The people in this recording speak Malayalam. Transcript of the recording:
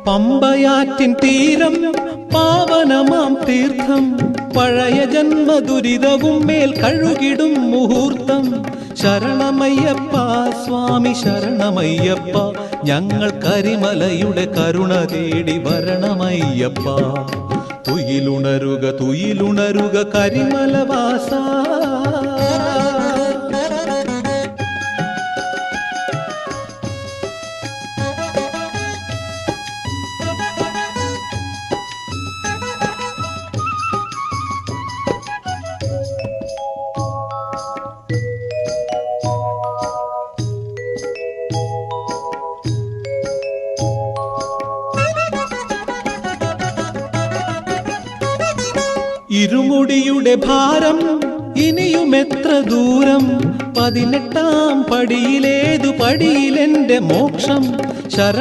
പമ്പയാറ്റിൻ തീരം പാവനമാം തീർത്ഥം പഴയ ജന്മദുരിതവും മേൽ കഴുകിടും മുഹൂർത്തം. ശരണമയ്യപ്പ സ്വാമി ശരണമയ്യപ്പ, ഞങ്ങൾ കരിമലയുടെ കരുണ തേടി വരണമയ്യപ്പ. തുയിലുണരുക തുയിലുണരുക കരിമലവാസ. ഇരുമുടിയുടെ ഭാരം ഇനിയും എത്ര ദൂരം, 18-ാം പടിയിലേതു പടിയിലെന്റെ മോക്ഷം.